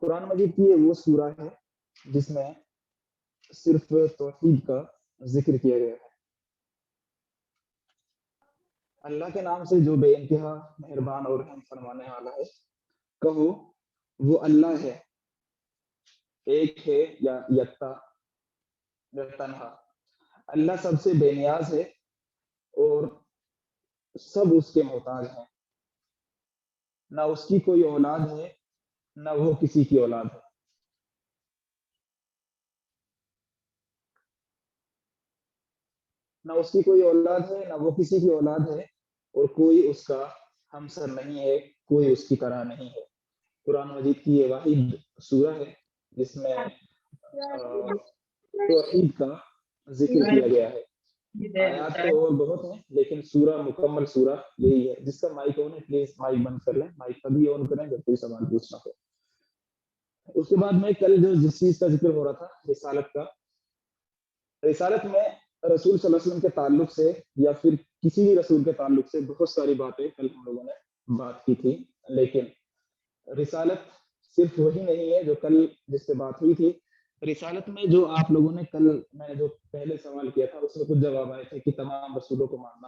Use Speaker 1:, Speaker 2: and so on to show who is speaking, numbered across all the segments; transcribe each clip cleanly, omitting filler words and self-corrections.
Speaker 1: قرآن مجید کی یہ وہ سورہ ہے جس میں صرف توحید کا ذکر کیا گیا ہے۔ اللہ کے نام سے جو بے انتہا مہربان اور رحم فرمانے والا ہے، کہو وہ اللہ ہے، ایک ہے یا یکتا یا تنہا۔ اللہ سب سے بے نیاز ہے اور سب اس کے محتاج ہیں، نہ اس کی کوئی اولاد ہے نہ وہ کسی کی اولاد ہے۔ نہ اس کی کوئی اولاد ہے نہ وہ کسی کی اولاد ہے، اور کوئی اس کا ہمسر نہیں ہے، کوئی اس کی طرح نہیں ہے۔ قرآن مجید کی یہ واحد سورہ ہے جس میں توحید کا ذکر کیا گیا ہے۔ آیات تو اور بہت ہیں لیکن سورہ، مکمل سورہ یہی ہے۔ جس کا مائک آن ہے پلیز مائک بند کر لیں، مائک تبھی آن کریں جب کوئی سوال پوچھنا ہو۔ اس کے بعد میں کل جس چیز کا ذکر ہو رہا تھا، رسالت کا، رسالت میں رسول صلی اللہ علیہ وسلم کے تعلق سے یا پھر کسی بھی رسول کے تعلق سے بہت ساری باتیں کل ہم لوگوں نے بات کی تھی، لیکن رسالت صرف وہی نہیں ہے جو کل جس سے بات ہوئی تھی۔ رسالت میں جو آپ لوگوں نے کل، میں نے جو پہلے سوال کیا تھا اس میں کچھ جواب آئے تھے کہ تمام رسولوں کو ماننا،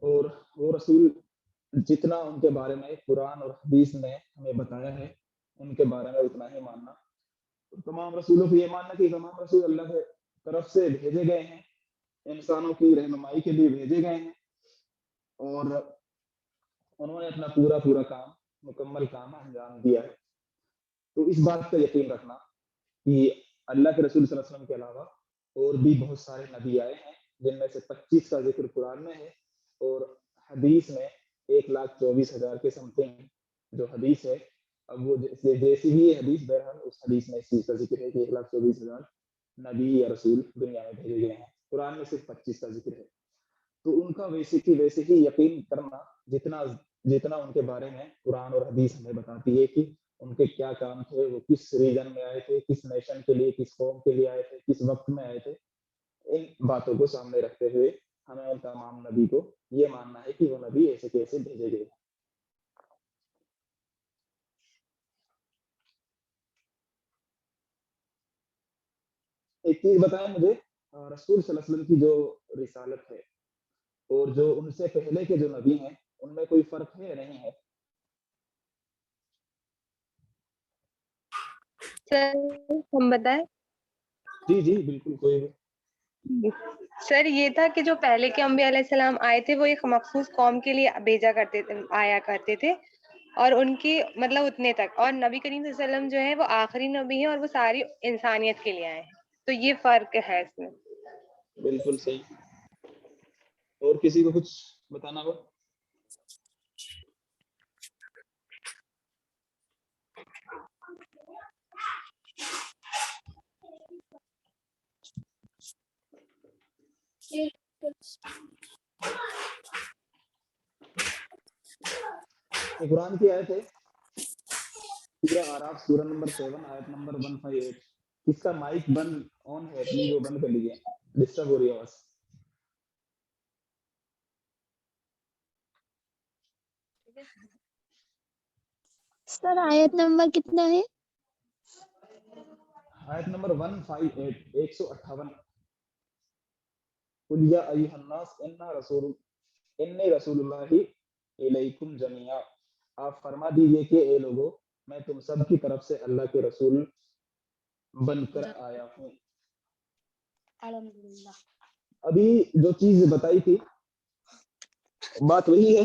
Speaker 1: اور وہ رسول جتنا ان کے بارے میں قرآن اور حدیث نے ہمیں بتایا ہے ان کے بارے میں اتنا ہی ماننا۔ تمام رسولوں کو یہ ماننا کہ تمام رسول اللہ کی طرف سے بھیجے گئے ہیں، انسانوں کی رہنمائی کے لیے بھیجے گئے ہیں، اور انہوں نے اپنا پورا کام، مکمل کام انجام دیا ہے۔ تو اس بات کا یقین رکھنا کہ اللہ کے رسول صلی اللہ علیہ وسلم کے علاوہ اور بھی بہت سارے نبی آئے ہیں، جن میں سے 25 کا ذکر قرآن میں ہے، اور حدیث میں 1,24,000 کے سم تھنگ جو حدیث ہے۔ اب وہ جیسی بھی حدیث، بہرحال اس حدیث میں اس چیز کا ذکر ہے کہ 1,24,000 نبی یا رسول دنیا میں بھیجے گئے ہیں، قرآن میں صرف 25 کا ذکر ہے۔ تو ان کا ویسے ہی یقین کرنا جتنا ان کے بارے میں قرآن اور حدیث ہمیں بتاتی ہے کہ ان کے کیا کام تھے، وہ کس ریجن میں آئے تھے، کس نیشن کے لیے، کس قوم کے لیے آئے تھے، کس وقت میں آئے تھے۔ ان باتوں کو سامنے رکھتے ہوئے ہمیں ان تمام نبی کو یہ ماننا ہے کہ وہ نبی ایسے کیسے بھیجے گئے۔ ایک چیز بتائیں مجھے، رسول صلی اللہ علیہ وسلم کی جو رسالت ہے اور جو ان سے پہلے کے جو نبی ہیں ان میں کوئی فرق ہے یا نہیں ہے؟
Speaker 2: سر ہم بتائیں؟
Speaker 1: جی بالکل، کوئی بھی۔
Speaker 2: سر یہ تھا کہ جو پہلے کے انبیاء علیہ السلام آئے تھے وہ ایک مخصوص قوم کے لیے آیا کرتے تھے، اور ان کی مطلب اتنے تک، اور نبی کریم صلی اللہ علیہ وسلم جو ہے وہ آخری نبی ہیں اور وہ ساری انسانیت کے لیے آئے ہیں، تو یہ فرق ہے اس میں۔
Speaker 1: بالکل صحیح۔ اور کسی کو کچھ بتانا ہو؟ قرآن کی آیت ہے سورہ اعراف، سورہ نمبر 7، آیت نمبر 158۔ کس کا مائک بند آن ہے پلیز وہ بند کر لیجیے، ڈسٹرب ہو رہی ہے آواز۔
Speaker 3: سر آیت نمبر کتنا ہے؟
Speaker 1: آیت نمبر 158، 158۔ قل یا ایھا الناس انی رسول اللہ الیکم جمیعا۔ آپ فرما دیجئے کہ اے لوگوں، میں تم سب کی طرف سے اللہ کے رسول بن کر آیا ہوں۔
Speaker 3: الحمدللہ۔
Speaker 1: ابھی جو چیز بتائی تھی بات وہی ہے،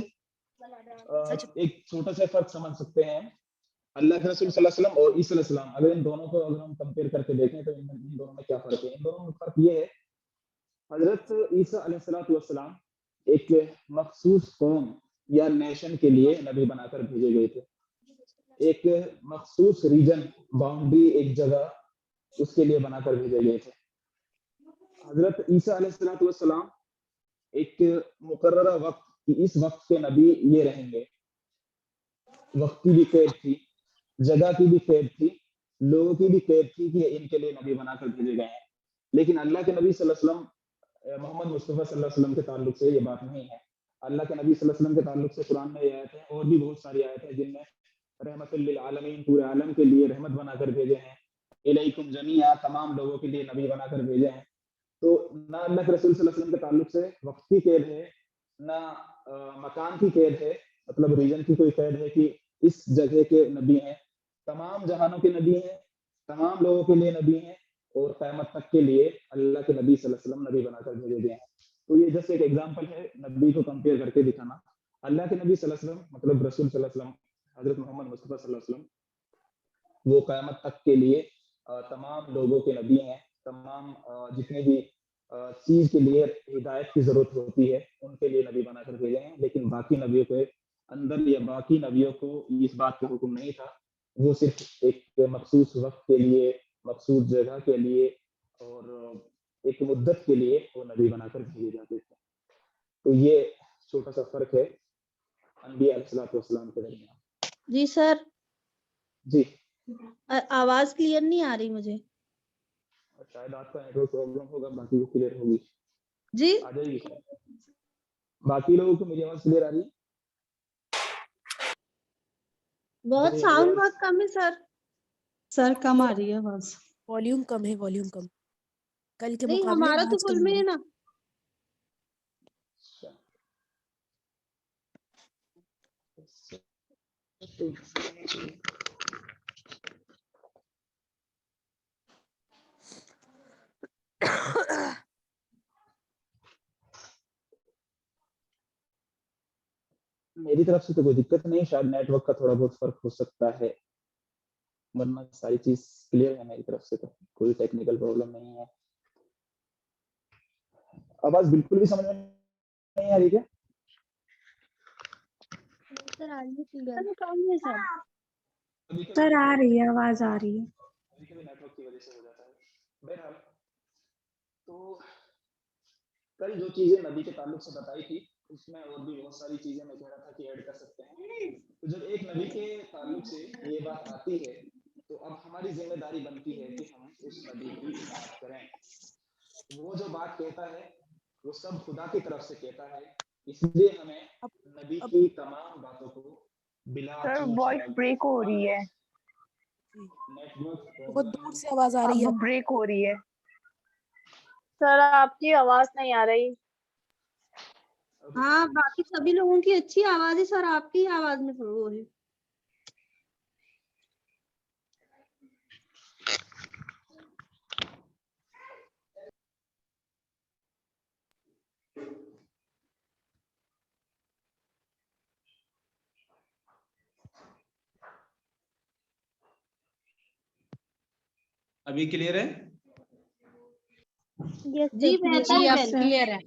Speaker 1: ایک چھوٹا سا فرق سمجھ سکتے ہیں۔ اللہ کے رسول صلی اللہ علیہ وسلم اور عیسی علیہ السلام، اگر ان دونوں کو اگر ہم کمپیئر کر کے دیکھیں تو ان دونوں میں کیا فرق ہے؟ ان دونوں میں فرق یہ ہے، حضرت عیسیٰ علیہ السلام ایک مخصوص قوم یا نیشن کے لیے نبی بنا کر بھیجے گئے تھے، ایک مخصوص ریجن، باؤنڈری، ایک جگہ اس کے لیے بنا کر بھیجے گئے تھے۔ حضرت عیسیٰ علیہ السلام ایک مقررہ وقت کہ اس وقت کے نبی یہ رہیں گے، وقت کی بھی قید تھی، جگہ کی بھی قید تھی، لوگوں کی بھی قید تھی کہ ان کے لیے نبی بنا کر بھیجے گئے ہیں۔ لیکن اللہ کے نبی صلی اللہ علیہ وسلم، محمد مصطفیٰ صلی اللہ علیہ وسلم کے تعلق سے یہ بات نہیں ہے۔ اللہ کے نبی صلی اللہ علیہ وسلم کے تعلق سے قرآن میں یہ آیت ہے، اور بھی بہت ساری آیت ہیں جن میں رحمت للعالمین پورے عالم کے لیے رحمت بنا کر بھیجے ہیں، الیکم جمیعا تمام لوگوں کے لیے نبی بنا کر بھیجے ہیں۔ تو نہ اللہ کے رسول صلی اللہ علیہ وسلم کے تعلق سے وقت کی قید ہے، نہ مکان کی قید ہے، مطلب ریجن کی کوئی قید ہے کہ اس جگہ کے نبی ہیں، تمام جہانوں کے نبی ہیں، تمام لوگوں کے لیے نبی ہیں، اور قیامت تک کے لیے اللہ کے نبی صلی اللہ علیہ وسلم نبی بنا کر بھیجے گئے ہیں۔ تو یہ جیسے ایک ایگزامپل ہے نبی کو کمپیئر کر کے دکھانا۔ اللہ کے نبی صلی اللہ علیہ وسلم مطلب رسول صلی اللہ علیہ وسلم حضرت محمد مصطفیٰ صلی اللہ علیہ وسلم وہ قیامت تک کے لیے تمام لوگوں کے نبی ہیں، تمام جتنے بھی چیز کے لیے ہدایت کی ضرورت ہوتی ہے ان کے لیے نبی بنا کر بھیجے ہیں، لیکن باقی نبیوں کے اندر یا باقی نبیوں کو اس بات کا حکم نہیں تھا، وہ صرف ایک مخصوص وقت کے لیے، مخصوص جگہ کے لیے اور ایک مدت کے لیے وہ نبی بنا کر بھیجے جاتے تھے۔ تو یہ چھوٹا سا فرق ہے انبیاء علیہ السلام کے درمیان۔
Speaker 3: جی سر،
Speaker 1: جی
Speaker 3: آواز کلیئر نہیں آ رہی مجھے۔
Speaker 1: شاید آپ کا نیٹورک پرابلم ہوگا، باقی وہ کلیئر ہوگی،
Speaker 3: جی
Speaker 1: آ جائے گی۔ باقی لوگوں کو میری آواز کلیئر آ رہی ہے؟
Speaker 3: بہت ساؤنڈ بہت کم ہے سر۔
Speaker 4: سر کم آ رہی ہے آواز۔
Speaker 5: والیوم کم ہے، والیوم کم کل کے
Speaker 3: نہیں
Speaker 5: مقابلے
Speaker 3: ہمارا تو
Speaker 5: آج
Speaker 3: فل
Speaker 5: کم
Speaker 3: میں
Speaker 5: ہے۔
Speaker 3: ہے نا۔
Speaker 1: میری طرف سے تو کوئی دقت نہیں، شاید نیٹ ورک کا تھوڑا بہت فرق ہو سکتا ہے، ورنہ ساری چیز کلیئر ہے میری طرف سے، تو کوئی ٹیکنیکل پرابلم نہیں ہے۔ آواز بالکل بھی سمجھ میں نہیں آ رہی کیا؟
Speaker 3: سر آ رہی ہے کلیئر، کم ہے سر۔
Speaker 4: سر آ رہی ہے، آواز آ رہی ہے۔
Speaker 1: نیٹ ورک کی وجہ سے ہو جاتا ہے۔ بہرحال تو کل جو چیزیں نبی کے تعلق سے بتائی تھی اس میں اور بھی بہت ساری چیزیں میں کہہ رہا تھا کہ ایڈ کر سکتے ہیں۔ تو جب ایک نبی کے تعلق سے یہ بات آتی ہے تو اب ہماری ذمہ داری بنتی ہے کہ ہم اس نبی کی اطاعت کریں۔ وہ جو بات کہتا ہے وہ سب خدا کی طرف سے کہتا ہے، اس لیے ہمیں نبی کی تمام باتوں کو بلا
Speaker 2: سر وائس بریک ہو رہی ہے،
Speaker 5: بہت دور سے آواز آ رہی ہے۔
Speaker 2: اب بریک ہو رہی ہے۔
Speaker 6: سر آپ کی آواز نہیں آ رہی۔
Speaker 3: ہاں باقی سبھی لوگوں کی اچھی آواز ہے سر، آپ کی آواز میں وہ ہے۔
Speaker 7: ابھی کلیئر ہے؟
Speaker 3: جی بہتر
Speaker 4: جی
Speaker 3: ہے
Speaker 4: اب
Speaker 3: پہلے۔
Speaker 4: کلیئر ہے۔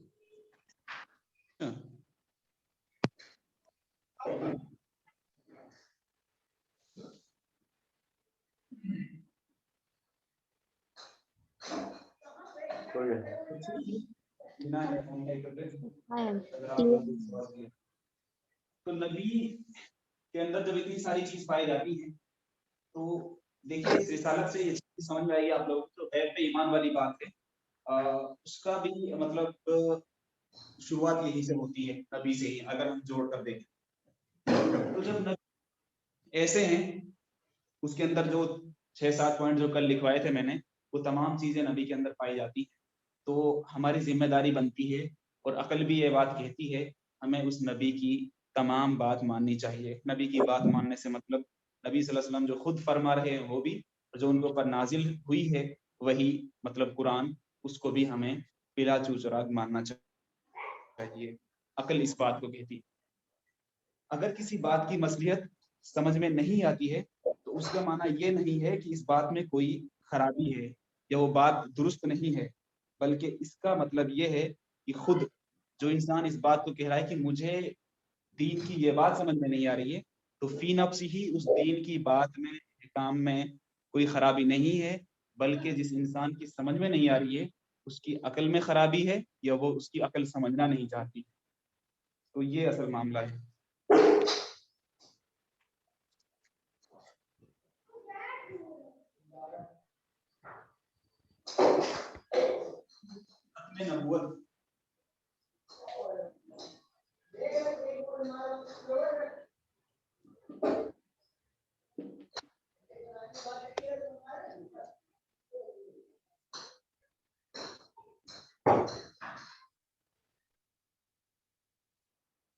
Speaker 7: تو نبی کے اندر جب اتنی ساری چیز پائی جاتی ہے تو دیکھیے اس رسالت سے یہ چیز سمجھ میں آئی آپ لوگوں کو، غیب پہ ایمان والی بات ہے، اس کا بھی مطلب شروعات یہی سے ہوتی ہے، نبی سے ہی، اگر ہم جوڑ کر دیکھیں تو جب نبی ایسے ہیں اس کے اندر جو 6-7 پوائنٹ جو کل لکھوائے تھے میں نے، وہ تمام چیزیں نبی کے اندر پائی جاتی ہیں، تو ہماری ذمہ داری بنتی ہے اور عقل بھی یہ بات کہتی ہے ہمیں اس نبی کی تمام بات ماننی چاہیے۔ نبی کی بات ماننے سے مطلب نبی صلی اللہ علیہ وسلم جو خود فرما رہے ہیں وہ بھی، جو ان کے اوپر نازل ہوئی ہے وہی مطلب قرآن، اس کو بھی ہمیں بلا چوچراغ ماننا چاہیے۔ عقل اس بات کو کہتی ہے۔ اگر کسی بات کی مصلحت سمجھ میں نہیں آتی ہے تو اس کا معنی یہ نہیں ہے کہ اس بات میں کوئی خرابی ہے یا وہ بات درست نہیں ہے، بلکہ اس کا مطلب یہ ہے کہ خود جو انسان اس بات کو کہہ رہا ہے کہ مجھے دین کی یہ بات سمجھ میں نہیں آ رہی ہے، تو فی نفس ہی اس دین کی بات میں، کام میں کوئی خرابی نہیں ہے، بلکہ جس انسان کی سمجھ میں نہیں آ رہی ہے اس کی عقل میں خرابی ہے یا وہ اس کی عقل سمجھنا نہیں چاہتی۔ تو یہ اصل معاملہ ہے۔ نبوت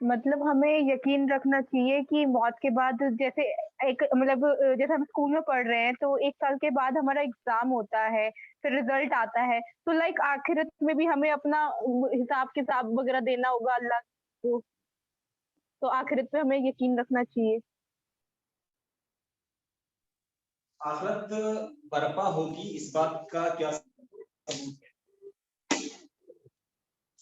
Speaker 8: مطلب ہمیں یقین رکھنا چاہیے کہ موت کے بعد جیسے ایک مطلب جیسے ہم اسکول میں پڑھ رہے ہیں تو 1 سال کے بعد ہمارا ایگزام ہوتا ہے، پھر رزلٹ آتا ہے، تو لائک آخرت میں بھی ہمیں اپنا حساب کتاب وغیرہ دینا ہوگا اللہ کو، تو آخرت پہ ہمیں یقین رکھنا چاہیے۔
Speaker 7: آخرت برپا ہوگی اس بات کا کیا ثبوت ہے؟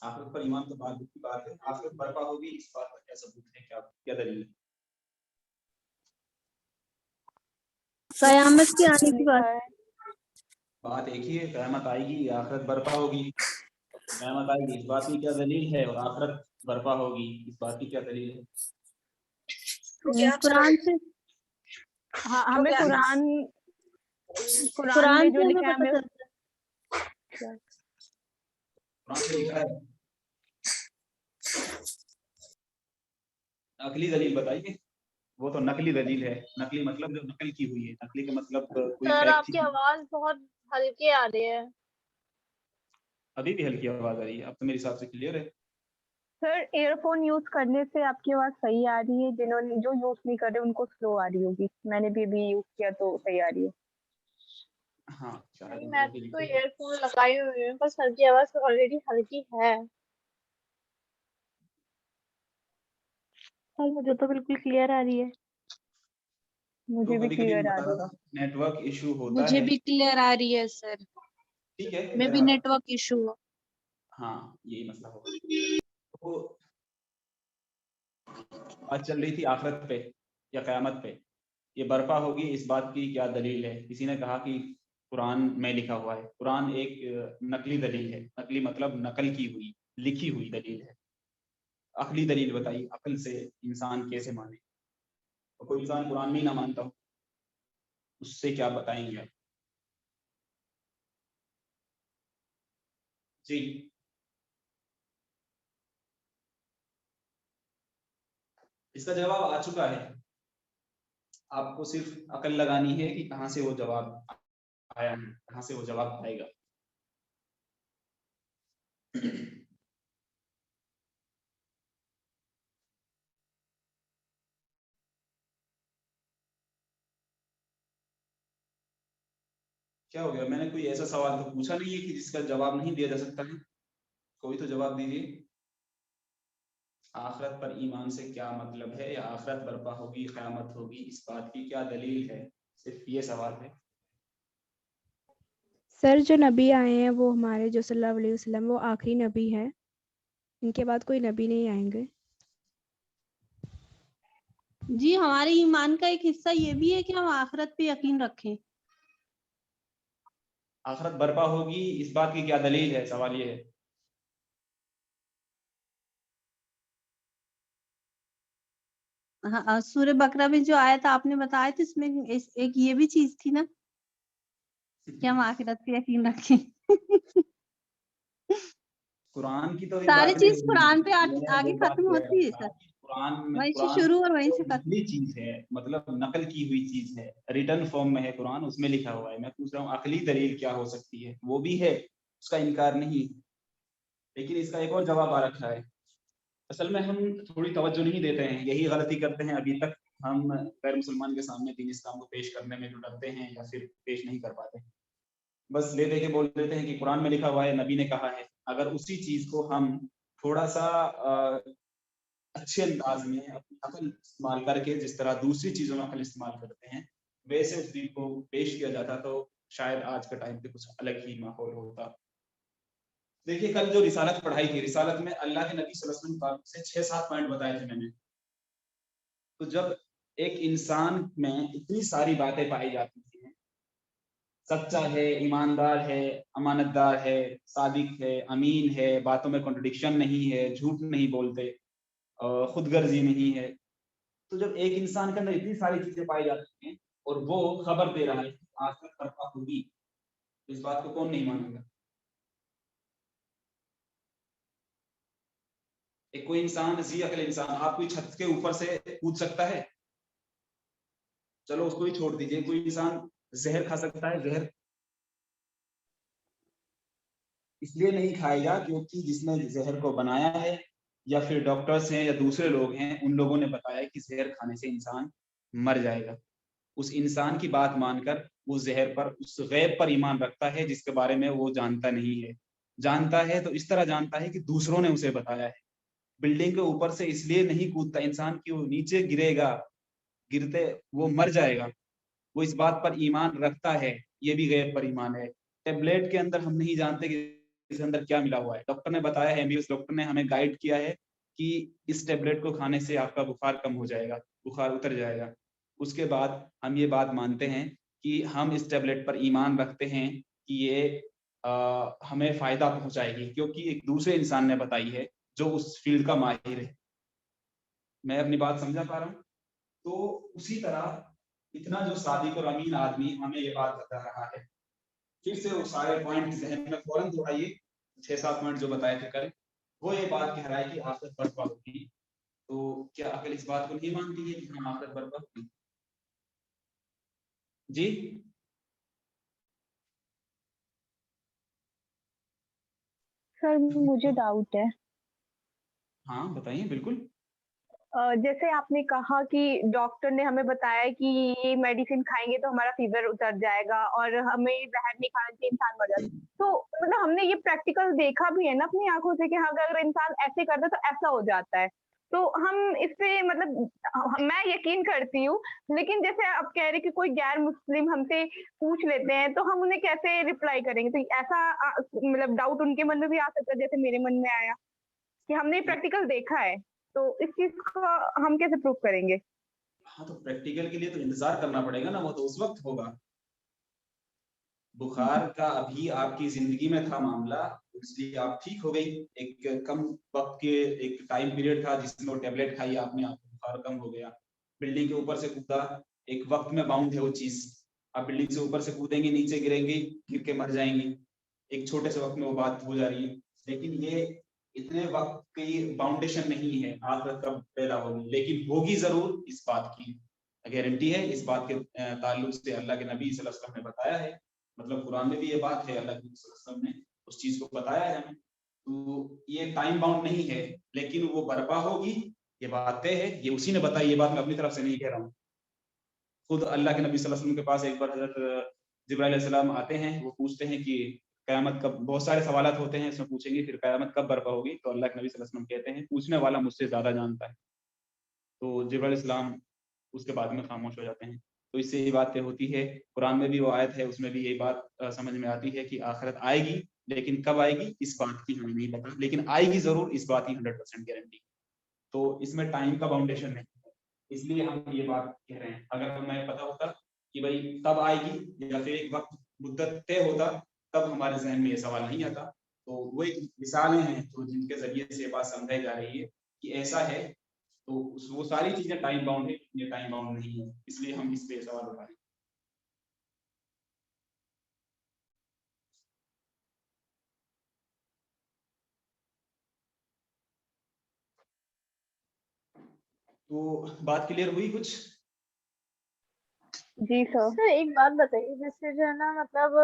Speaker 7: آخرت پر ایمان تو بات کی بات ہے، آخرت برپا ہوگی اس بات کا کیا ثبوت ہے، کیا دلیل ہے؟
Speaker 4: قیامت کے آنے کی
Speaker 7: بات ایک ہی ہے، قیامت آئے گی، آخرت برپا ہوگی، قیامت آئے گی اس بات کی کیا دلیل ہے، اور آخرت برپا ہوگی اس بات کی کیا دلیل ہے؟
Speaker 4: قرآن سے
Speaker 8: ہاں ہمیں قرآن
Speaker 4: قرآن
Speaker 8: میں جو
Speaker 4: سے
Speaker 8: لکھا ہے
Speaker 4: ہمیں
Speaker 8: ہمیں
Speaker 4: پتہ چلتا ہے۔
Speaker 7: قرآن میں لکھا ہے، نقلی دلیل بتائیے، وہ تو نقلی دلیل ہے، نقلی مطلب جو نقل کی ہوئی ہے، نقلی کا مطلب کوئی
Speaker 6: سر
Speaker 7: فیکٹ
Speaker 6: آپ کی آواز بہت ہلکی آ رہی ہے۔
Speaker 7: ابھی بھی ہلکی آواز آ رہی ہے؟ اب تو میرے حساب سے کلیئر ہے۔
Speaker 8: سر ایئر فون یوز کرنے سے آپ کی آواز صحیح آ رہی ہے، جنہوں نے جو یوز نہیں کر رہے ان کو سلو آ رہی ہوگی، میں نے بھی ابھی یوز کیا تو صحیح آ رہی ہے۔
Speaker 7: ہاں شاید
Speaker 6: میں تو ایئر فون لگائی ہوئی ہوں پر سر کی آواز آلریڈی ہلکی ہے۔
Speaker 8: سر مجھے تو بالکل کلیئر آ رہی ہے، مجھے بھی
Speaker 7: کبھی
Speaker 8: کلیئر
Speaker 7: میں
Speaker 8: آ
Speaker 7: بتا
Speaker 8: رہی
Speaker 7: رہا تھا نیٹ ورک ایشو ہوتا
Speaker 4: مجھے
Speaker 7: ہے،
Speaker 4: بھی کلیئر آ رہی ہے سر،
Speaker 7: ٹھیک ہے
Speaker 4: میں بھی نیٹ ورک ایشو ہو۔
Speaker 7: ہاں یہی مسئلہ ہوگا۔ تو بات چل رہی تھی آخرت پہ یا قیامت پہ، یہ برپا ہوگی اس بات کی کیا دلیل ہے؟ کسی نے کہا کہ قرآن میں لکھا ہوا ہے، قرآن ایک نقلی دلیل ہے، نقلی مطلب نقل کی ہوئی لکھی ہوئی دلیل ہے، عقلی دلیل بتائیے، عقل سے انسان کیسے مانے؟ کوئی انسان قرآن میں ہی نہ مانتا ہو اس سے کیا بتائیں گے آپ؟ جی اس کا جواب آ چکا ہے، آپ کو صرف عقل لگانی ہے کہ کہاں سے وہ جواب آیا ہے، کہاں سے وہ جواب آئے گا۔ کیا ہو گیا؟ میں نے کوئی ایسا سوال تو پوچھا نہیں ہے کہ جس کا جواب نہیں دیا جا سکتا ہے، کوئی تو جواب دیجیے۔ آخرت پر ایمان سے کیا مطلب ہے، یا آخرت برپا ہوگی، قیامت ہوگی، اس بات کی کیا دلیل ہے؟ صرف یہ سوال ہے۔
Speaker 5: سر جو نبی آئے ہیں وہ ہمارے جو صلی اللہ علیہ وسلم وہ آخری نبی ہے، ان کے بعد کوئی نبی نہیں آئیں گے۔
Speaker 4: جی ہمارے ایمان کا ایک حصہ یہ بھی ہے کہ ہم آخرت پہ یقین رکھیں۔
Speaker 7: آخرت برپا ہوگی اس بات کی کیا دلیل ہے؟ سوال یہ ہے۔
Speaker 4: ہاں سورہ بقرہ میں جو آیا تھا آپ نے بتایا تھا، اس میں ایک یہ بھی چیز تھی نا کہ ہم آخرت پہ یقین رکھیں۔
Speaker 7: قرآن کی تو
Speaker 4: ساری چیز قرآن پہ آگے ختم ہوتی ہے سر،
Speaker 7: قرآن میں
Speaker 4: وہیں سے
Speaker 7: قرآن
Speaker 4: شروع اور وہیں سے ختم۔
Speaker 7: نقلی چیز ہے، مطلب نقل کی ہوئی چیز ہے، ریٹن فارم میں ہے قرآن، اس میں لکھا ہوا ہے۔ میں پوچھ رہا ہوں عقلی دلیل کیا ہو سکتی ہے؟ وہ بھی ہے، اس کا انکار نہیں، لیکن اس کا ایک اور جواب آ رکھا ہے۔ اصل میں ہم تھوڑی توجہ نہیں دیتے ہیں، یہی غلطی کرتے ہیں ابھی تک، ہم غیر مسلمان کے سامنے دین اسلام کو پیش کرنے میں جو ڈرتے ہیں یا پھر پیش نہیں کر پاتے، بس لے دے کے بول دیتے ہیں کہ قرآن میں لکھا ہوا ہے، نبی نے کہا ہے۔ اگر اسی چیز کو ہم تھوڑا سا اچھے انداز میں اپنی عقل استعمال کر کے، جس طرح دوسری چیزوں میں عقل استعمال کرتے ہیں، ویسے اس دین کو پیش کیا جاتا تو شاید آج کا ٹائم پہ کچھ الگ ہی ماحول ہوتا۔ دیکھیے کل جو رسالت پڑھائی تھی، رسالت میں اللہ کے نبی صلی اللہ علیہ وسلم سے 6-7 پوائنٹ بتائے تھے میں نے۔ تو جب ایک انسان میں اتنی ساری باتیں پائی جاتی ہیں، سچا ہے، ایماندار ہے، امانت دار ہے، صادق ہے، امین ہے، باتوں میں کنٹرڈکشن نہیں ہے، جھوٹ نہیں بولتے، خود غرضی نہیں ہے، تو جب ایک انسان کے اندر اتنی ساری چیزیں پائی جاتی ہیں اور وہ خبر دے رہا ہے کہ آخرت برپا ہوگی، اس بات کو کون نہیں مانے گا؟ ایک کوئی انسان، ذی عقل انسان، آپ کوئی چھت کے اوپر سے کود سکتا ہے؟ چلو اس کو ہی چھوڑ دیجیے، کوئی انسان زہر کھا سکتا ہے؟ زہر اس لیے نہیں کھائے گا کیونکہ جس نے زہر کو بنایا ہے یا پھر ڈاکٹرس ہیں یا دوسرے لوگ ہیں, ان لوگوں نے بتایا کہ زہر کھانے سے انسان مر جائے گا. اس انسان کی بات مان کر وہ زہر پر, اس غیب پر ایمان رکھتا ہے جس کے بارے میں وہ جانتا نہیں ہے. جانتا ہے تو اس طرح جانتا ہے کہ دوسروں نے اسے بتایا ہے. بلڈنگ کے اوپر سے اس لیے نہیں کودتا انسان کہ وہ نیچے گرے گا, گرتے وہ مر جائے گا, وہ اس بات پر ایمان رکھتا ہے. یہ بھی غیب پر ایمان ہے. ٹیبلیٹ کے اندر ہم نہیں جانتے کہ اس اندر کیا ملا ہوا ہے. ڈاکٹر نے بتایا ہے, MBBS ڈاکٹر نے ہمیں گائیڈ کیا ہے کہ اس ٹیبلیٹ کو کھانے سے آپ کا بخار کم ہو جائے گا, بخار اتر جائے گا. اس کے بعد ہم یہ بات مانتے ہیں کہ ہم اس ٹیبلیٹ پر ایمان رکھتے ہیں کہ یہ ہمیں فائدہ پہنچائے گی, کیونکہ ایک دوسرے انسان نے بتائی ہے جو اس فیلڈ کا ماہر ہے. میں اپنی بات سمجھا پا رہا ہوں؟ تو اسی طرح اتنا جو صادق اور امین آدمی ہمیں یہ بات بتا رہا ہے, پھر سے وہ سارے پوائنٹ ذہن میں فوراً دوہرائیے, 6-7 پوائنٹ جو بتائے تھے کل, وہ یہ بات کہہ رہا ہے کہ آخرت برپا ہوگی. تو کیا عقل اس بات کو نہیں مانتی ہے کہ ہم آخرت برپا ہوگی؟ جی
Speaker 8: سر مجھے ڈاؤٹ ہے.
Speaker 7: ہاں بتائیے. بالکل.
Speaker 8: جیسے آپ نے کہا کہ ڈاکٹر نے ہمیں بتایا کہ یہ میڈیسن کھائیں گے تو ہمارا فیور اتر جائے گا اور ہمیں زہر نہیں کھانا چاہیے, انسان مر جاتا ہے. تو مطلب ہم نے یہ پریکٹیکل دیکھا بھی ہے نا اپنی آنکھوں سے کہ اگر انسان ایسے کرتا ہے تو ایسا ہو جاتا ہے. تو ہم اس پہ مطلب میں یقین کرتی ہوں, لیکن جیسے آپ کہہ رہے کہ کوئی غیر مسلم ہم سے پوچھ لیتے ہیں تو ہم انہیں کیسے ریپلائی کریں گے؟ تو ایسا مطلب ڈاؤٹ ان کے من میں بھی آ سکتا ہے جیسے میرے من میں آیا کہ ہم نے پریکٹیکل دیکھا ہے, تو اس چیز کو ہم کیسے پروف کریں گے؟
Speaker 7: ہاں تو پریکٹیکل کے لیے تو انتظار کرنا پڑے گا نا, وہ تو اس وقت ہوگا. بخار کا ابھی آپ کی زندگی میں تھا معاملہ, اس لیے آپ ٹھیک ہو گئی. ایک کم وقت کے ایک ٹائم پیریڈ تھا جس میں وہ ٹیبلیٹ کھائی آپ نے, آپ کو بخار کم ہو گیا. بلڈنگ کے اوپر سے کودا, ایک وقت میں باؤنڈ ہے وہ چیز. آپ بلڈنگ سے اوپر سے کودیں گے, نیچے گریں گے, گر کے مر جائیں گے. ایک چھوٹے سے وقت میں وہ بات ہو جا رہی ہے. لیکن یہ اتنے وقت کی باؤنڈیشن نہیں ہے آخرت کب پیدا ہوگی, لیکن ہوگی ضرور, اس بات کی گارنٹی ہے. اس بات کے تعلق سے اللہ کے نبی صلی اللہ علیہ وسلم نے بتایا ہے, مطلب قرآن میں بھی یہ بات ہے, اللہ کے نبی صلی اللہ علیہ وسلم نے اس چیز کو بتایا ہے ہمیں. تو یہ ٹائم باؤنڈ نہیں ہے, لیکن وہ برپا ہوگی, یہ بات طے ہے. یہ اسی نے بتائی, یہ بات میں اپنی طرف سے نہیں کہہ رہا ہوں. خود اللہ کے نبی صلی اللہ علیہ وسلم کے پاس ایک بار حضرت جبرائیل علیہ السلام آتے ہیں, وہ پوچھتے ہیں کہ قیامت کب, بہت سارے سوالات ہوتے ہیں, اس میں پوچھیں گے پھر قیامت کب برپا ہوگی. تو اللہ کے نبی صلی اللہ علیہ وسلم کہتے ہیں پوچھنے والا مجھ سے زیادہ جانتا ہے. تو جبرائیل علیہ السلام اس کے بعد میں خاموش ہو جاتے ہیں. تو اس سے یہ بات طے ہوتی ہے. قرآن میں بھی وہ آیت ہے, اس میں بھی یہی بات سمجھ میں آتی ہے کہ آخرت آئے گی, لیکن کب آئے گی اس بات کی ہمیں نہیں پتا, لیکن آئے گی ضرور, اس بات کی 100% گارنٹی. تو اس میں ٹائم کا باؤنڈیشن نہیں ہے, اس لیے ہم یہ بات کہہ رہے ہیں. اگر ہمیں پتا ہوتا کہ بھائی کب آئے گی یا پھر ایک وقت مدت طے ہوتا, تب ہمارے ذہن میں یہ سوال نہیں آتا. تو وہ ایک مثالیں ہیں جو جن کے ذریعے سے یہ بات سمجھائی جا رہی ہے کہ ایسا ہے. تو وہ ساری چیزیں ٹائم باؤنڈ ہے, یہ ٹائم باؤنڈ نہیں ہے, اس لیے ہم اس پہ سوال اٹھا رہے ہیں. تو بات کلیئر ہوئی کچھ؟
Speaker 8: جی سر.
Speaker 9: ایک بات بتائیے, جیسے جو ہے نا مطلب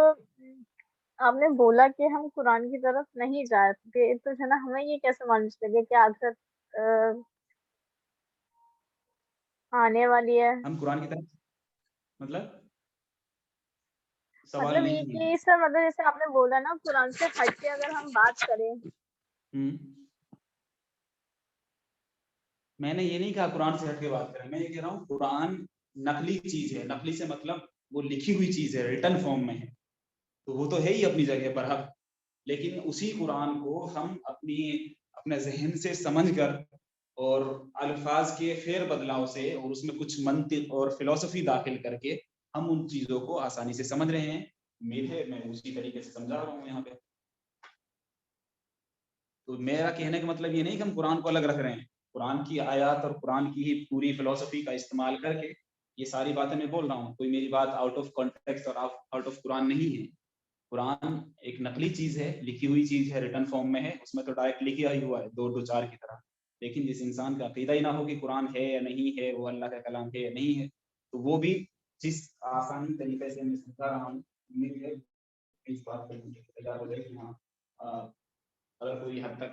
Speaker 9: آپ نے بولا کہ ہم قرآن کی طرف نہیں جاتے, تو جو ہے نا ہمیں یہ کیسے معلوم چلے کہ آخرت آنے والی ہے؟
Speaker 7: ہم قرآن کی طرف مطلب سوال
Speaker 9: مطلب
Speaker 7: نہیں
Speaker 9: یہ
Speaker 7: ہے.
Speaker 9: کہ سر مطلب جیسے آپ نے بولا نا قرآن سے ہٹ کے اگر ہم بات کریں,
Speaker 7: میں نے یہ نہیں کہا قرآن سے ہٹ کے بات کریں, میں یہ کہہ رہا ہوں قرآن نقلی چیز ہے. نقلی سے مطلب وہ لکھی ہوئی چیز ہے, ریٹن فارم میں ہے, تو وہ تو ہے ہی اپنی جگہ پر حق. لیکن اسی قرآن کو ہم اپنے ذہن سے سمجھ کر اور الفاظ کے فیر بدلاؤ سے اور اس میں کچھ منطق اور فلسفی داخل کر کے ہم ان چیزوں کو آسانی سے سمجھ رہے ہیں. میں اسی طریقے سے سمجھا رہا ہوں یہاں پہ. تو میرا کہنے کا مطلب یہ نہیں کہ ہم قرآن کو الگ رکھ رہے ہیں. قرآن کی آیات اور قرآن کی ہی پوری فلسفی کا استعمال کر کے یہ ساری باتیں میں بول رہا ہوں. کوئی میری بات آؤٹ آف کانٹیکسٹ اور آؤٹ آف قرآن نہیں ہے. قرآن ایک نقلی چیز ہے, لکھی ہوئی چیز ہے, ریٹن فارم میں ہے. اس میں تو ڈائریکٹ لکھا ہی ہوا ہے 2-2-4 کی طرح. لیکن جس انسان کا عقیدہ ہی نہ ہو کہ قرآن ہے یا نہیں ہے, وہ اللہ کا کلام ہے یا نہیں ہے, تو وہ بھی جس آسانی طریقے سے میں سمجھا رہا ہوں, امید ہے اس بات پر تیار ہو جائے کہ ہاں اگر کوئی حد تک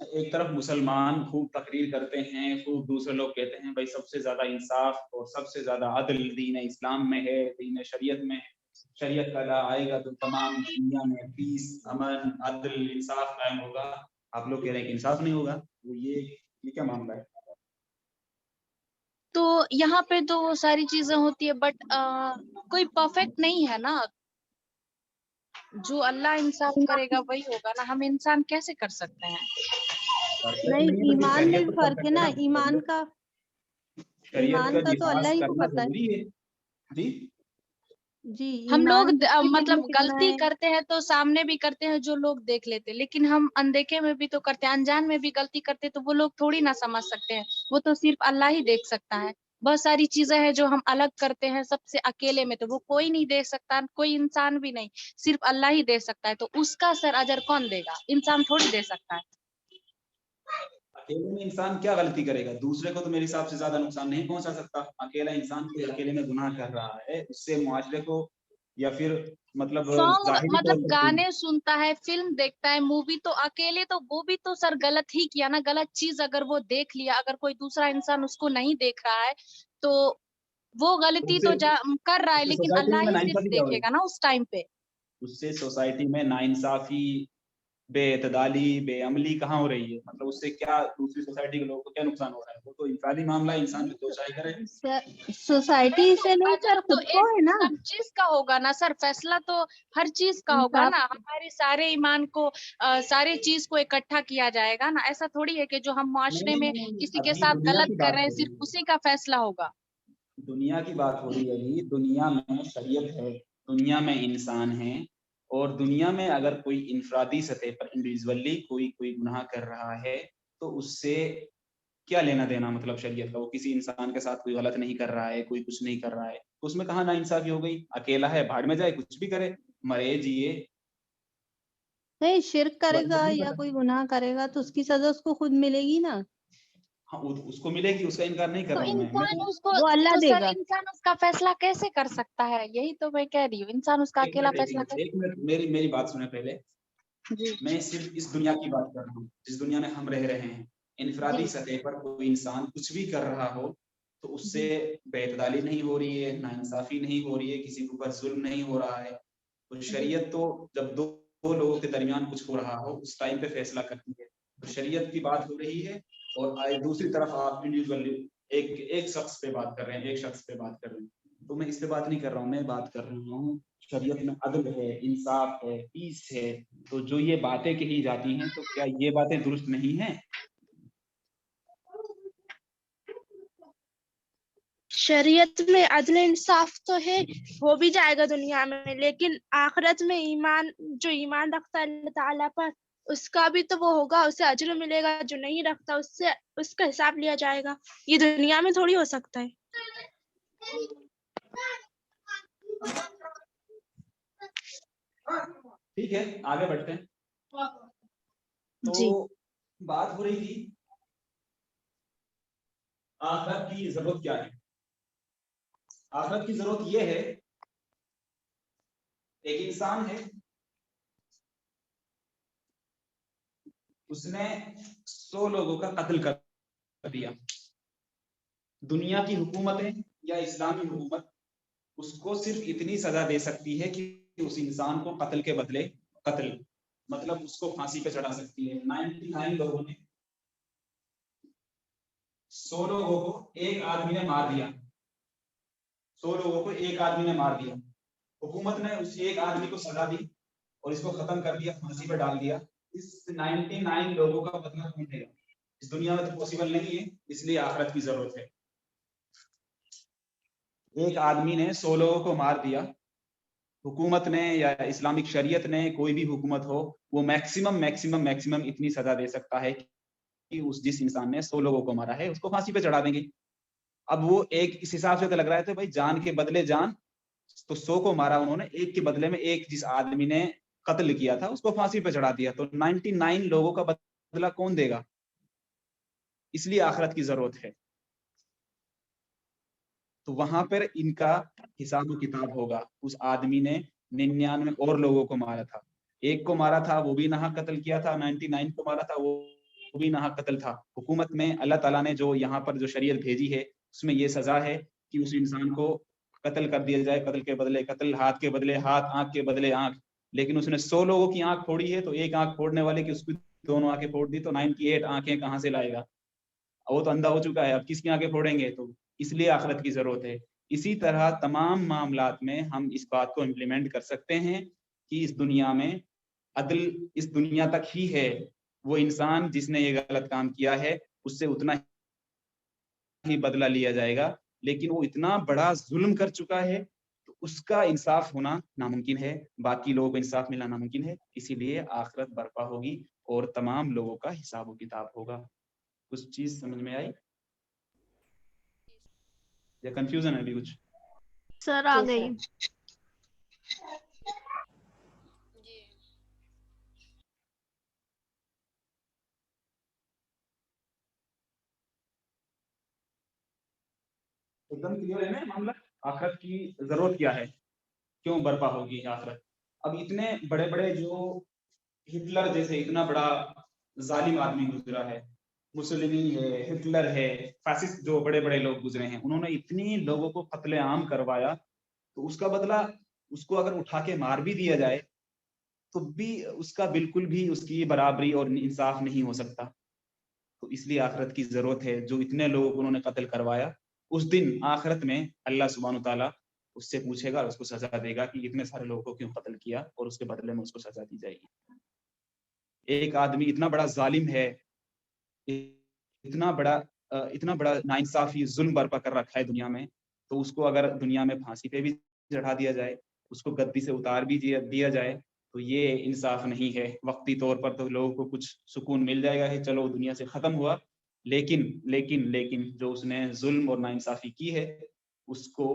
Speaker 7: ایک طرف مسلمان خوب تقریر کرتے ہیں، خوب دوسرے لوگ کہتے ہیں بھائی سب سے زیادہ انصاف اور سب سے زیادہ عدل دین اسلام میں ہے، دین شریعت میں ہے، شریعت کا لا آئے گا تو تمام دنیا میں پیس، امن، عدل، انصاف قائم ہوگا. آپ لوگ کہہ رہے ہیں کہ انصاف نہیں ہوگا، وہ یہ کیا معاملہ ہے؟
Speaker 6: تو یہاں پہ تو وہ ساری چیزیں ہوتی ہے بٹ کوئی پرفیکٹ نہیں ہے نا. جو اللہ انصاف کرے گا وہی ہوگا نا. ہم انسان کیسے کر سکتے ہیں؟
Speaker 4: نہیں،
Speaker 7: تو
Speaker 4: ایمان میں
Speaker 7: شریعت
Speaker 4: بھی
Speaker 7: تو
Speaker 4: فرق ہے نا. ایمان کا
Speaker 7: لحاظ
Speaker 4: اللہ ہی کو
Speaker 7: کرنا
Speaker 4: پتہ ہے.
Speaker 7: ضروری ہے. جی
Speaker 4: جی،
Speaker 6: ہم لوگ
Speaker 4: ایمان کس کے دل
Speaker 6: مطلب
Speaker 4: میں کتنا
Speaker 6: غلطی
Speaker 4: ہے.
Speaker 6: کرتے ہیں تو سامنے بھی کرتے ہیں جو لوگ دیکھ لیتے، لیکن ہم اندیکھے میں بھی تو کرتے ہیں، انجان میں بھی غلطی کرتے تو وہ لوگ تھوڑی نہ سمجھ سکتے ہیں. وہ تو صرف اللہ ہی دیکھ سکتا ہے. بہت ساری چیزیں ہیں جو ہم الگ کرتے ہیں سب سے اکیلے میں، تو وہ کوئی نہیں دیکھ سکتا، کوئی انسان بھی نہیں، صرف اللہ ہی دے سکتا ہے. تو اس کا سر اجر کون دے گا؟ انسان تھوڑی دے سکتا ہے.
Speaker 7: اکیلے میں انسان کیا غلطی کرے گا؟ دوسرے کو تو میرے حساب سے زیادہ نقصان نہیں پہنچا سکتا. اکیلا انسان کوئی اکیلے میں گناہ کر رہا ہے، اس سے معاشرے کو یا پھر مطلب
Speaker 6: سانگ
Speaker 7: ظاہری طور
Speaker 6: مطلب
Speaker 7: پر
Speaker 6: گانے سنتا ہے، فلم دیکھتا ہے، مووی، تو اکیلے تو وہ بھی تو سر غلط ہی کیا نا. غلط چیز اگر وہ دیکھ لیا، اگر کوئی دوسرا انسان اس کو نہیں دیکھ رہا ہے تو وہ غلطی تو کر رہا ہے، لیکن
Speaker 7: سوسائٹی
Speaker 6: اللہ
Speaker 7: میں
Speaker 6: ہی
Speaker 7: ناانصافی
Speaker 6: صرف
Speaker 7: کیا ہو
Speaker 6: دیکھے
Speaker 7: رہی
Speaker 6: گا نا اس ٹائم پہ.
Speaker 7: اس سے سوسائٹی میں ناانصافی، بے اعتدالی، بے عملی کہاں ہو رہی ہے؟ مطلب اس سے کیا دوسری سوسائٹی کے لوگوں کو کیا نقصان ہو رہا ہے؟ وہ تو انفرادی معاملہ ہے، انسان جو چاہے کرے.
Speaker 4: سوسائٹی سے نہیں
Speaker 6: اجر
Speaker 4: سر،
Speaker 6: تو
Speaker 4: خود کو ہے نا.
Speaker 6: سب چیز کا ہوگا نا سر، فیصلہ تو ہر چیز کا ہوگا نا. ہمارے سارے ایمان کو سارے چیز کو اکٹھا کیا جائے گا نا. ایسا تھوڑی ہے کہ جو ہم معاشرے میں کسی کے
Speaker 7: ابھی
Speaker 6: ساتھ
Speaker 7: دنیا
Speaker 6: غلط
Speaker 7: کی
Speaker 6: کر
Speaker 7: بات
Speaker 6: رہے ہیں
Speaker 7: ہو رہی
Speaker 6: صرف
Speaker 7: ہے،
Speaker 6: اسی کا فیصلہ ہوگا.
Speaker 7: دنیا کی بات ہو رہی ہے. ابھی دنیا میں شریعت ہے، دنیا میں انسان ہیں، اور دنیا میں اگر کوئی انفرادی سطح پر انڈیویجولی کوئی گناہ کر رہا ہے تو اس سے کیا لینا دینا مطلب شریعت کا؟ وہ کسی انسان کے ساتھ کوئی غلط نہیں کر رہا ہے، کوئی کچھ نہیں کر رہا ہے، تو اس میں کہاں ناانصافی ہو گئی؟ اکیلا ہے، بھاڑ میں جائے، کچھ بھی کرے، مرے جیے.
Speaker 4: نہیں، شرک کرے
Speaker 7: مطلب
Speaker 4: گا
Speaker 7: نہیں
Speaker 4: یا
Speaker 7: پتا.
Speaker 4: کوئی گناہ کرے گا تو اس کی سزا اس کو خود ملے گی نا.
Speaker 7: ہاں اس کو ملے گی، اس کا انکار نہیں کر
Speaker 6: تو
Speaker 7: رہا ہوں
Speaker 6: انسان
Speaker 7: میں.
Speaker 6: اس کو
Speaker 4: وہ اللہ
Speaker 6: تو
Speaker 4: دے
Speaker 6: سر
Speaker 4: گا.
Speaker 6: انسان اس کا فیصلہ کیسے کر سکتا ہے؟ یہی تو میں کہہ رہی ہوں، انسان اس کا اکیلا فیصلہ
Speaker 7: ایک منٹ میری بات سنیں پہلے.
Speaker 6: جی
Speaker 7: میں صرف اس دنیا کی بات کر رہا ہوں جس دنیا میں ہم رہ رہے ہیں. انفرادی سطح پر کوئی انسان کچھ بھی کر رہا ہو تو اس سے بے اعتدالی نہیں ہو رہی ہے، ناانصافی نہیں ہو رہی ہے، کسی کے اوپر ظلم نہیں ہو رہا ہے. تو شریعت تو جب دو لوگوں کے درمیان کچھ ہو رہا ہو اس ٹائم پہ فیصلہ کرتی ہے. تو شریعت کی بات ہو رہی ہے، اور دوسری طرف آپ انڈیویجولی ایک شخص پہ بات کر رہے ہیں، ایک شخص پہ بات کر رہے ہیں. تو میں اس پہ بات نہیں کر رہا ہوں، میں بات کر رہا ہوں شریعت میں عدل ہے، انصاف ہے، پیس ہے. تو جو یہ باتیں کہی جاتی ہیں تو کیا یہ باتیں درست نہیں ہیں؟
Speaker 6: شریعت میں عدل انصاف تو ہے، ہو بھی جائے گا دنیا میں، لیکن آخرت میں جو ایمان رکھتا ہے اللہ تعالیٰ پر اس کا بھی تو وہ ہوگا، اسے اجر ملے گا. جو نہیں رکھتا اس کا حساب لیا جائے گا. یہ دنیا میں تھوڑی ہو سکتا ہے.
Speaker 7: ٹھیک ہے، آگے بڑھتے ہیں. تو
Speaker 6: جی
Speaker 7: بات ہو رہی تھی آخرت کی ضرورت کیا ہے. آخرت کی ضرورت یہ ہے، ایک انسان ہے، اس نے 100 لوگوں کا قتل کر دیا. دنیا کی حکومتیں یا اسلامی حکومت اس کو صرف اتنی سزا دے سکتی ہے کہ اس انسان کو قتل کے بدلے قتل، مطلب اس کو پھانسی پہ چڑھا سکتی ہے. 99 لوگوں نے 100 لوگوں کو ایک آدمی نے مار دیا، 100 لوگوں کو ایک آدمی نے مار دیا. حکومت نے اس ایک آدمی کو سزا دی اور اس کو ختم کر دیا، پھانسی پہ ڈال دیا. اس 99 لوگوں کا بدلہ کون دے گا؟ اس دنیا میں تو پاسبل نہیں ہے، اس لیے آخرت کی ضرورت ہے. ایک آدمی نے 100 لوگوں کو مار دیا، حکومت نے یا اسلامک شریعت نے، کوئی بھی حکومت ہو، وہ میکسیمم اتنی سزا دے سکتا ہے کہ جس انسان نے 100 لوگوں کو مارا ہے اس کو پھانسی پہ چڑھا دیں گے. اب وہ ایک اس حساب سے تو لگ رہا ہے تو بھائی جان کے بدلے جان، تو 100 کو مارا انہوں نے، ایک کے بدلے میں ایک جس آدمی نے قتل کیا تھا اس کو پھانسی پہ چڑھا دیا. تو 99 لوگوں کا بدلہ کون دے گا؟ اس لیے آخرت کی ضرورت ہے. تو وہاں پر ان کا حساب و کتاب ہوگا. اس آدمی نے 99 اور لوگوں کو مارا تھا، ایک کو مارا تھا وہ بھی ناحق قتل کیا تھا, 99 کو مارا تھا وہ بھی ناحق قتل تھا. حکومت میں اللہ تعالیٰ نے جو یہاں پر جو شریعت بھیجی ہے اس میں یہ سزا ہے کہ اس انسان کو قتل کر دیا جائے, قتل کے بدلے قتل, ہاتھ کے بدلے ہاتھ, آنکھ کے بدلے آنکھ. لیکن اس نے 100 لوگوں کی آنکھ پھوڑی ہے تو ایک آنکھ پھوڑنے والے کی اس کی دونوں آنکھیں پھوڑ دی تو 98 آنکھیں کہاں سے لائے گا؟ وہ تو اندھا ہو چکا ہے, اب کس کی آنکھیں پھوڑیں گے؟ تو اس لیے آخرت کی ضرورت ہے. اسی طرح تمام معاملات میں ہم اس بات کو امپلیمنٹ کر سکتے ہیں کہ اس دنیا میں عدل اس دنیا تک ہی ہے. وہ انسان جس نے یہ غلط کام کیا ہے اس سے اتنا ہی بدلہ لیا جائے گا, لیکن وہ اتنا بڑا ظلم کر چکا ہے تو اس کا انصاف ہونا ناممکن ہے, باقی لوگوں کو انصاف ملنا ناممکن ہے. اسی لیے آخرت برپا ہوگی اور تمام لوگوں کا حساب و کتاب ہوگا. کچھ چیز سمجھ میں آئی یا کنفیوژن ہے ابھی کچھ؟
Speaker 9: سر آ گئی.
Speaker 7: ایک دم کلیئر ہے نا معاملہ؟ آخرت کی ضرورت کیا ہے, کیوں برپا ہوگی آخرت؟ اب اتنے بڑے بڑے جو ہٹلر جیسے اتنا بڑا ظالم آدمی گزرا ہے, مسولینی ہے, ہٹلر ہے, فاسسٹ جو بڑے بڑے لوگ گزرے ہیں, انہوں نے اتنی لوگوں کو قتل عام کروایا تو اس کا بدلہ اس کو اگر اٹھا کے مار بھی دیا جائے تو بھی اس کا بالکل بھی اس کی برابری اور انصاف نہیں ہو سکتا. تو اس لیے آخرت کی ضرورت ہے. جو اتنے لوگوں کو انہوں نے قتل کروایا اس دن آخرت میں اللہ سبحانہ تعالیٰ اس سے پوچھے گا اور اس کو سزا دے گا کہ اتنے سارے لوگوں کو کیوں قتل کیا, اور اس کے بدلے میں اس کو سزا دی جائے گی. ایک آدمی اتنا بڑا ظالم ہے, اتنا بڑا ناانصافی ظلم برپا کر رکھا ہے دنیا میں, تو اس کو اگر دنیا میں پھانسی پہ بھی چڑھا دیا جائے, اس کو گدی سے اتار بھی دیا جائے تو یہ انصاف نہیں ہے. وقتی طور پر تو لوگوں کو کچھ سکون مل جائے گا کہ چلو دنیا سے ختم ہوا, لیکن جو اس نے ظلم اور ناانصافی کی ہے اس کو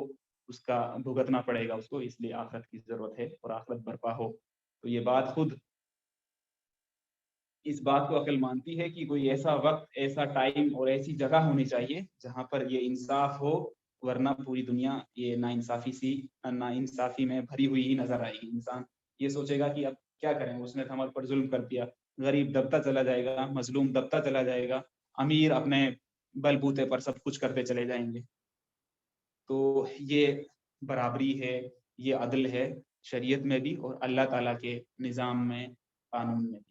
Speaker 7: اس کا بھگتنا پڑے گا اس کو. اس لیے آخرت کی ضرورت ہے اور آخرت برپا ہو. تو یہ بات خود اس بات کو عقل مانتی ہے کہ کوئی ایسا وقت, ایسا ٹائم اور ایسی جگہ ہونی چاہیے جہاں پر یہ انصاف ہو, ورنہ پوری دنیا یہ ناانصافی میں بھری ہوئی ہی نظر آئے گی. انسان یہ سوچے گا کہ اب کیا کریں, اس نے ہمارے پر ظلم کر دیا, غریب دبتا چلا جائے گا, مظلوم دبتا چلا جائے گا, امیر اپنے بل بوتے پر سب کچھ کرتے چلے جائیں گے. تو یہ برابری ہے, یہ عدل ہے شریعت میں بھی اور اللہ تعالیٰ کے نظام میں, قانون میں بھی.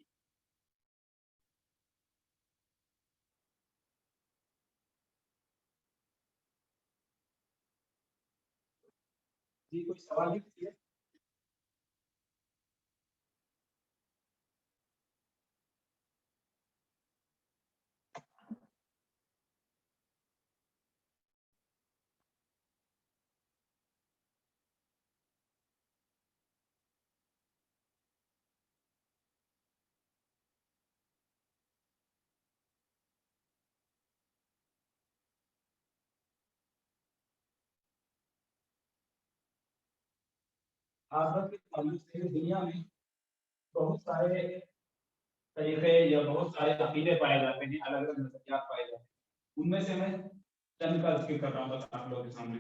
Speaker 7: جی کوئی سوال ہے؟ آخرت کے تعلق سے دنیا میں بہت سارے طریقے یا بہت سارے عقیدے پائے جاتے ہیں, الگ الگ نظریات پائے جاتے ہیں. ان میں سے میں چند کا ذکر کر رہا ہوں بس آپ لوگوں کے سامنے.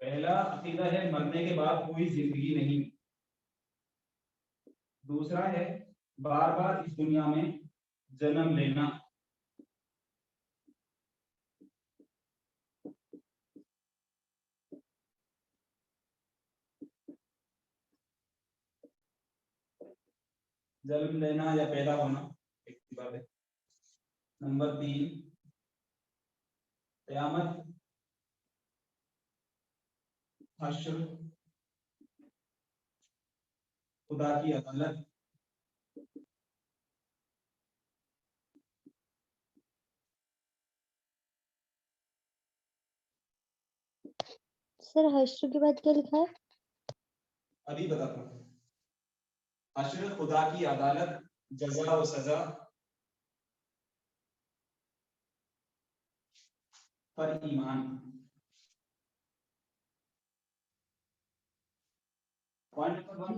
Speaker 7: پہلا عقیدہ ہے مرنے کے بعد کوئی زندگی نہیں. دوسرا ہے بار بار اس دنیا میں جنم لینا. جنم لینا یا پیدا ہونا ایک بات ہے. نمبر 3 قیامت, حشر, خدا کی عدالت,
Speaker 10: سر حشر کے بعد کیا لکھا ہے؟
Speaker 7: ابھی بتاتا ہوں. حشر, خدا کی عدالت, جزا و سزا, پر ایمان. پوائنٹ نمبر 1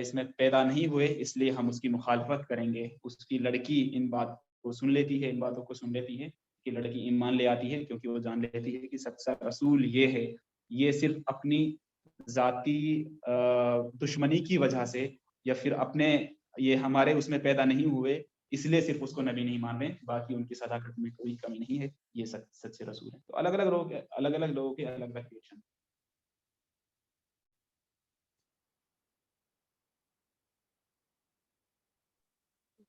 Speaker 7: اس میں پیدا نہیں ہوئے اس لیے ہم اس کی مخالفت کریں گے. اس کی لڑکی ان بات کو سن لیتی ہے، ان باتوں کو سن لیتی ہے کہ لڑکی ایمان لے آتی ہے، کیونکہ وہ جان لیتی ہے کہ سچا رسول یہ ہے. یہ صرف اپنی ذاتی دشمنی کی وجہ سے یا پھر اپنے یہ ہمارے اس میں پیدا نہیں ہوئے اس لیے صرف اس کو نبی نہیں مان رہے، باقی ان کی صداقت میں کوئی کمی نہیں ہے. یہ سچے رسول ہیں. تو الگ الگ لوگوں کے الگ الگ ریئیکشن.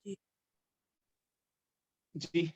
Speaker 11: جی
Speaker 7: جی